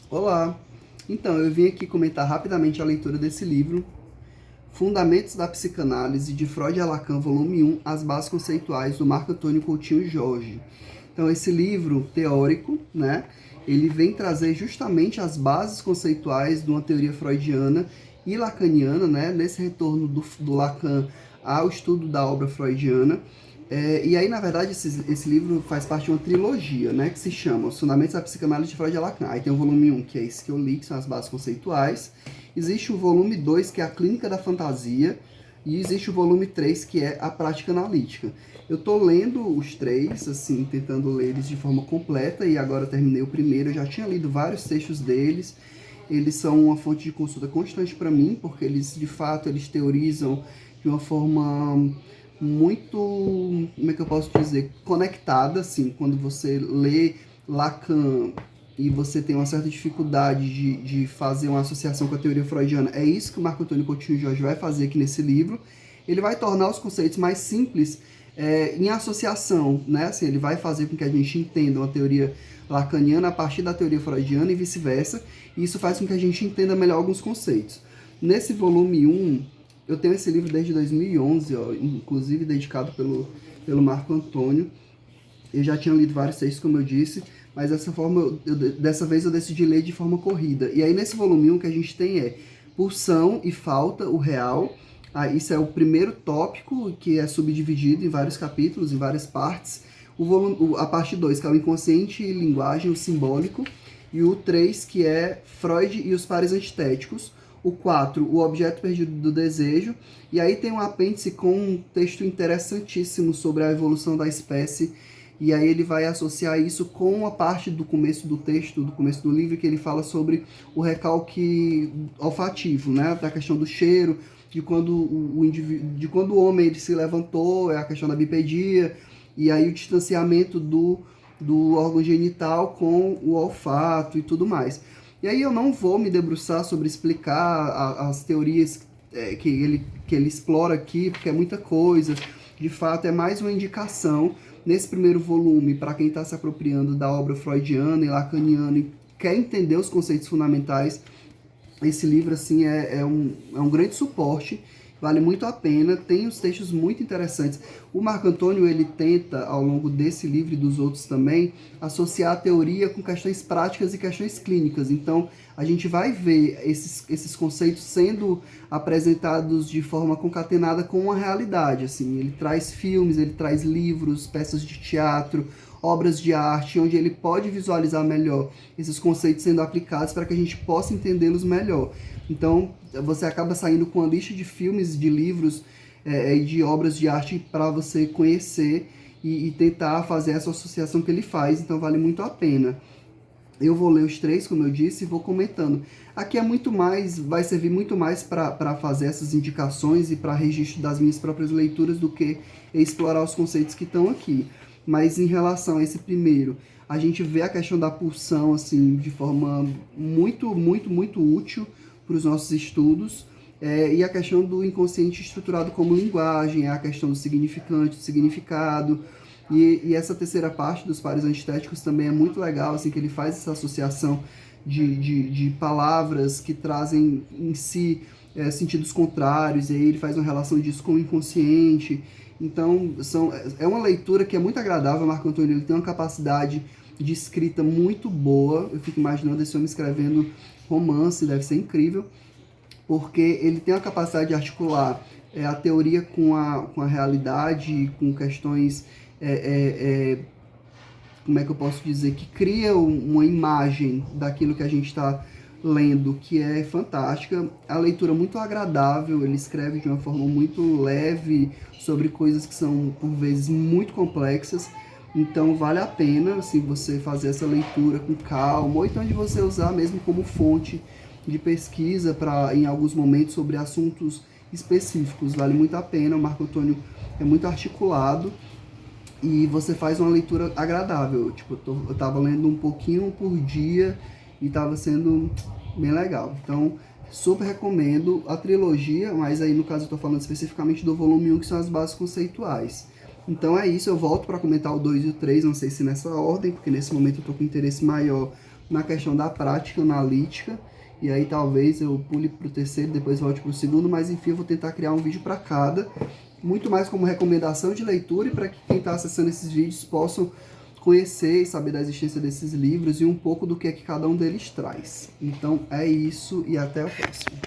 Olá! Então, eu vim aqui comentar rapidamente a leitura desse livro, Fundamentos da Psicanálise, de Freud a Lacan, volume 1, As Bases Conceituais, do Marco Antônio Coutinho Jorge. Então, esse livro teórico, né, ele vem trazer justamente as bases conceituais de uma teoria freudiana e lacaniana, né, nesse retorno do Lacan ao estudo da obra freudiana. E aí, na verdade, esse livro faz parte de uma trilogia, né, que se chama Os Fundamentos da Psicanálise de Freud e Lacan. Aí tem o volume 1, que é esse que eu li, que são as bases conceituais. Existe o volume 2, que é a Clínica da Fantasia. E existe o volume 3, que é a Prática Analítica. Eu tô lendo os três, assim, tentando ler eles de forma completa, e agora eu terminei o primeiro. Eu já tinha lido vários textos deles. Eles são uma fonte de consulta constante para mim, porque eles, de fato, eles teorizam de uma forma muito, como é que eu posso dizer, conectada, assim, quando você lê Lacan e você tem uma certa dificuldade de fazer uma associação com a teoria freudiana, é isso que o Marco Antônio Coutinho Jorge vai fazer aqui nesse livro. Ele vai tornar os conceitos mais simples em associação, né? Assim, ele vai fazer com que a gente entenda uma teoria lacaniana a partir da teoria freudiana e vice-versa, e isso faz com que a gente entenda melhor alguns conceitos. Nesse volume 1, eu tenho esse livro desde 2011, ó, inclusive dedicado pelo Marco Antônio. Eu já tinha lido vários textos, como eu disse, mas dessa vez eu decidi ler de forma corrida. E aí nesse volume 1 que a gente tem é Pulsão e Falta, o Real. Isso é o primeiro tópico, que é subdividido em vários capítulos, em várias partes. A parte 2, que é o Inconsciente e Linguagem, o Simbólico. E o 3, que é Freud e os Pares Antitéticos. O 4, o objeto perdido do desejo. E aí tem um apêndice com um texto interessantíssimo sobre a evolução da espécie. E aí ele vai associar isso com a parte do começo do texto, do começo do livro, que ele fala sobre o recalque olfativo, né? Da questão do cheiro, de quando o homem ele se levantou, é a questão da bipedia, e aí o distanciamento do órgão genital com o olfato e tudo mais. E aí eu não vou me debruçar sobre explicar as teorias que ele explora aqui, porque é muita coisa. De fato, é mais uma indicação nesse primeiro volume para quem está se apropriando da obra freudiana e lacaniana e quer entender os conceitos fundamentais. Esse livro assim é um grande suporte, vale muito a pena, tem os textos muito interessantes. O Marco Antônio ele tenta, ao longo desse livro e dos outros também, associar a teoria com questões práticas e questões clínicas. Então, a gente vai ver esses conceitos sendo apresentados de forma concatenada com uma realidade. Assim, ele traz filmes, ele traz livros, peças de teatro, obras de arte, onde ele pode visualizar melhor esses conceitos sendo aplicados para que a gente possa entendê-los melhor. Então, você acaba saindo com uma lista de filmes, de livros e de obras de arte para você conhecer e tentar fazer essa associação que ele faz. Então, vale muito a pena. Eu vou ler os três, como eu disse, e vou comentando. Aqui é muito mais, vai servir muito mais para fazer essas indicações e para registro das minhas próprias leituras do que explorar os conceitos que estão aqui. Mas em relação a esse primeiro, a gente vê a questão da pulsão assim, de forma muito, muito, muito útil para os nossos estudos. E a questão do inconsciente estruturado como linguagem, a questão do significante, do significado. E essa terceira parte dos pares antitéticos também é muito legal, assim, que ele faz essa associação de palavras que trazem em si sentidos contrários, e aí ele faz uma relação disso com o inconsciente. Então, é uma leitura que é muito agradável. O Marco Antônio ele tem uma capacidade de escrita muito boa. Eu fico imaginando esse homem escrevendo romance, deve ser incrível, porque ele tem a capacidade de articular a teoria com a realidade, com questões, como é que eu posso dizer, que cria uma imagem daquilo que a gente está lendo, que é fantástica. A leitura muito agradável, ele escreve de uma forma muito leve sobre coisas que são, por vezes, muito complexas. Então, vale a pena, assim, você fazer essa leitura com calma, ou então de você usar mesmo como fonte de pesquisa em alguns momentos sobre assuntos específicos. Vale muito a pena. O Marco Antônio é muito articulado e você faz uma leitura agradável. Tipo, eu tava lendo um pouquinho por dia e tava sendo bem legal. Então, super recomendo a trilogia, mas aí no caso eu tô falando especificamente do volume 1, que são as bases conceituais. Então é isso, eu volto para comentar o 2 e o 3, não sei se nessa ordem, porque nesse momento eu tô com interesse maior na questão da prática analítica, e aí talvez eu pule para o terceiro, depois volte para o segundo, mas enfim, eu vou tentar criar um vídeo para cada, muito mais como recomendação de leitura e para que quem está acessando esses vídeos possam conhecer e saber da existência desses livros e um pouco do que é que cada um deles traz. Então é isso e até o próximo.